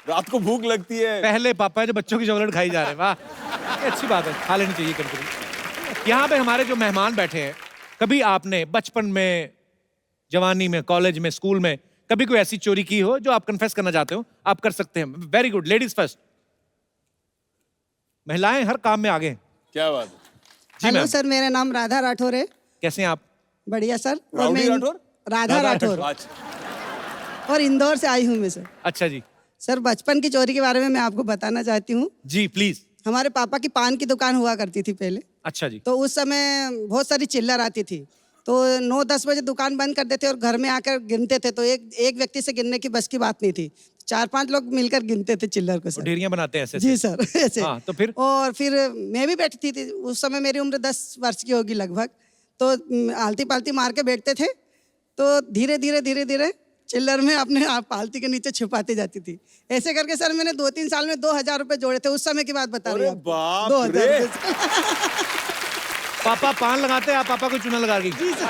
रात को भूख लगती है। पहले पापा है जो बच्चों की चॉकलेट खाई जा रहे हैं। वाह, ये अच्छी बात है, खा लेनी चाहिए कभी कभी। यहाँ पे हमारे जो मेहमान बैठे हैं, कभी आपने बचपन में, जवानी में, कॉलेज में, स्कूल में कभी कोई ऐसी चोरी की हो जो आप कन्फेस करना चाहते हो? आप कर सकते हैं। Very good, ladies first. महिलाएं हर काम में आगे हैं। क्या बात है। जी हेलो मैम, सर, मेरा नाम राधा राठौर है। कैसे हैं आप? बढ़िया सर। और राउडी मैं राठौर? राधा राठौर, और इंदौर से आई हूँ मैं सर। अच्छा जी। सर, बचपन की चोरी के बारे में मैं आपको बताना चाहती हूँ। जी प्लीज। हमारे पापा की पान की दुकान हुआ करती थी पहले। अच्छा जी। तो उस समय बहुत सारी चिल्लर आती थी, तो 9-10 बजे दुकान बंद कर देते और घर में आकर गिनते थे। तो एक व्यक्ति से गिनने की बस की बात नहीं थी, 4-5 लोग मिलकर गिनते थे चिल्लर को सर। ढेरियां बनाते हैं ऐसे? जी सर, ऐसे। हाँ, तो फिर? और फिर मैं भी बैठी थी, उस समय मेरी उम्र 10 वर्ष की होगी लगभग। तो आलती पालती मार के बैठते थे, तो धीरे धीरे चिल्लर में अपने पालती के नीचे छुपाती जाती थी। ऐसे करके सर मैंने 2-3 साल में 2000 रुपए जोड़े थे। उस समय की बात बता रही हूँ। 2000 रुपए। पापा पान लगाते हैं, आप पापा को चूना लगा दी? जी सर।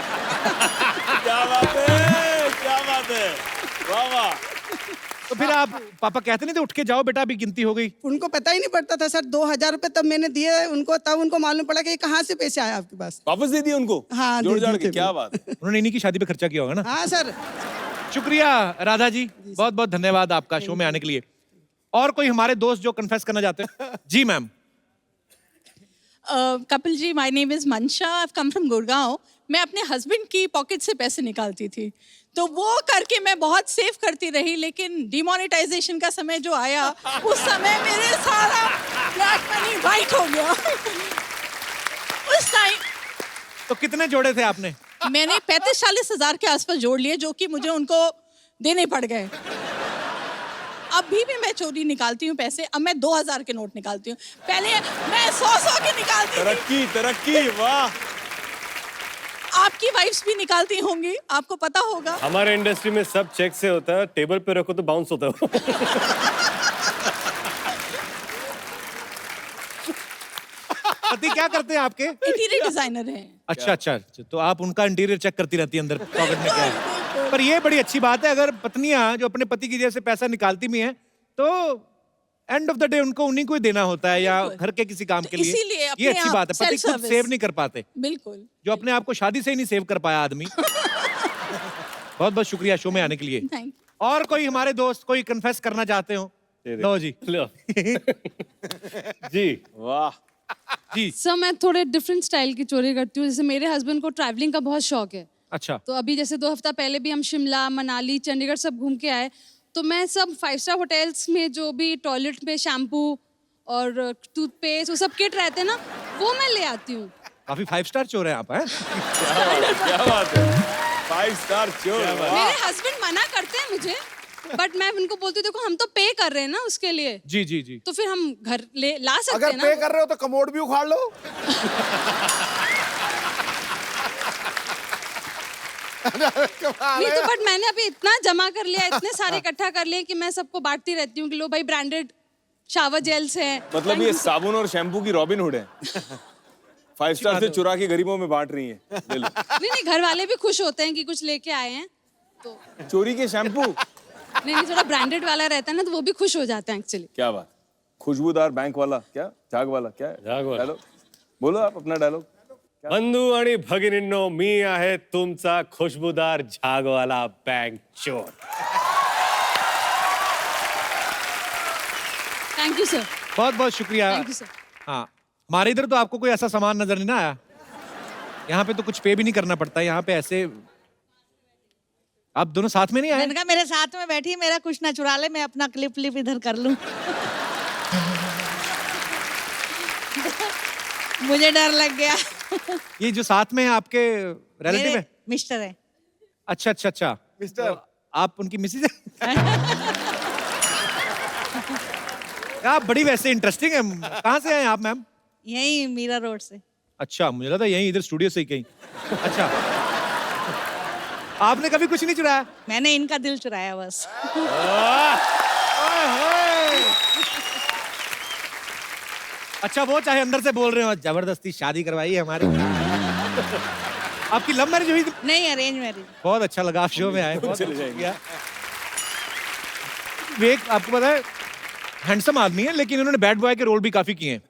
क्या बात है, क्या बात है, वाह वाह। तो फिर आप पापा कहते नहीं थे उठ के जाओ बेटा अभी गिनती हो गई? उनको पता ही नहीं पड़ता था सर। 2000 रुपए तब मैंने दिए उनको, तब उनको मालूम पड़ा कि ये कहाँ से पैसे आए आपके पास। वापस दे दिए उनको? हाँ, जोड़ दे जाड़ दिए के। थे क्या मैंने। बात है। उन्होंने इन्हीं की शादी पे खर्चा किया होगा ना? हाँ सर। शुक्रिया राधा जी, बहुत बहुत धन्यवाद आपका शो में आने के लिए। और कोई हमारे दोस्त जो कन्फेस करना चाहते हैं? जी ma'am. Kapil ji, my name is Mansha, I have come from Gurgaon. मैं अपने हस्बैंड की पॉकेट से पैसे निकालती थी, तो वो करके मैं बहुत सेव करती रही, लेकिन डिमोनेटाइजेशन का समय जो आया, उस समय मेरे सारा ब्लैक मनी वाइट हो गया। उस टाइम तो कितने जोड़े थे आपने? मैंने 35-40 हजार के आसपास जोड़ लिए, जो कि मुझे उनको देने पड़ गए। अभी भी मैं चोरी निकालती हूँ पैसे। अब मैं 2000 के नोट निकालती हूँ, पहले मैं 100 के निकालती थी। तरक्की तरक्की, वाह। आपकी वाइफ्स भी निकालती होंगी, आपको पता होगा। हमारे इंडस्ट्री में सब चेक से होता है, टेबल पे रखो तो बाउंस होता है। पति क्या करते हैं आपके? इंटीरियर डिजाइनर हैं। अच्छा अच्छा, तो आप उनका इंटीरियर चेक करती रहती है अंदर पॉकेट में क्या है। पर ये बड़ी अच्छी बात है, अगर पत्नियां जो अपने पति की जेब से पैसा निकालती भी हैं तो एंड ऑफ द डे उनको उन्हीं को ही देना होता है, या घर के किसी काम के लिए। इसीलिए ये अच्छी बात है, पति खुद self-service। सेव नहीं कर पाते, बिल्कुल। जो अपने आप को शादी से ही नहीं सेव कर पाया आदमी। बहुत बहुत शुक्रिया शो में आने के लिए। थैंक और कोई हमारे दोस्त कोई कन्फेस करना चाहते हो? लो जी। लो। जी वाह जी। सर मैं थोड़े डिफरेंट स्टाइल की चोरी करती हूँ। जैसे मेरे हस्बैंड को ट्रैवलिंग का बहुत शौक है, अच्छा। तो अभी जैसे 2 हफ्ता पहले भी हम शिमला, मनाली, चंडीगढ़ सब घूम के आए, तो मैं सब 5 स्टार होटल्स में जो भी टॉयलेट में शैम्पू और टूथपेस्ट वो सब किट रहते हैं ना, वो मैं ले आती हूँ। काफी 5 स्टार चोर हैं आप, हैं? क्या बात है, 5 स्टार चोर। मेरे हस्बैंड मना करते हैं मुझे, बट मैं उनको बोलती हूँ देखो हम तो पे कर रहे हैं ना उसके लिए, जी जी जी। तो फिर हम घर ला सकते अगर हैं पे ना। कर रहे हो तो कमोड भी उखाड़ लो। नहीं तो बट मैंने अभी इतना जमा कर लिया, इतने सारे इकट्ठा कर लिए कि मैं सबको बांटती रहती हूँ कि लो भाई ब्रांडेड शावर जेल्स हैं। मतलब ये साबुन और शैम्पू की रॉबिन हुड है। 5 स्टार से चुरा के गरीबों में बांट रही है। ले लो। नहीं घर वाले भी खुश होते हैं कि कुछ लेके आए हैं, तो चोरी के शैम्पू। नहीं थोड़ा ब्रांडेड वाला रहता है ना, तो वो भी खुश हो जाते हैं एक्चुअली। क्या बात, खुशबूदार बैंक वाला, क्या झाग वाला, क्या है झाग वाला। डायलॉग बोलो आप अपना डायलॉग। बंधू आणि भगिनींनो, मी आहे तुमचा खुशबूदार झागवाला बँक चोर। Thank you sir. बहुत बहुत शुक्रिया। Thank you sir. हाँ, हमारे इधर तो आपको कोई ऐसा सामान नजर नहीं ना आया। यहाँ पे तो कुछ पे भी नहीं करना पड़ता, यहाँ पे ऐसे आप दोनों साथ में नहीं आए? मैंने कहा मेरे साथ में बैठी, मेरा कुछ ना चुरा ले, मैं अपना क्लिप इधर कर लूं। मुझे डर लग गया। ये जो साथ में है आपके रिलेटिव है? मिस्टर है। अच्छा अच्छा अच्छा। मिस्टर तो आप उनकी मिसेज है? आप बड़ी वैसे इंटरेस्टिंग है। कहाँ से हैं आप मैम? यही मीरा रोड से। अच्छा, मुझे लगा यहीं इधर स्टूडियो से ही कहीं। अच्छा, आपने कभी कुछ नहीं चुराया? मैंने इनका दिल चुराया बस। अच्छा, वो चाहे अंदर से बोल रहे हो जबरदस्ती शादी करवाई है हमारी। आपकी लव मैरिज हुई थी? नहीं, अरेंज मैरिज। बहुत अच्छा लगा आप शो में आए। बहुत चले जाएंगे। विवेक आपको पता है हैंडसम आदमी है, लेकिन इन्होंने बैड बॉय के रोल भी काफी किए हैं।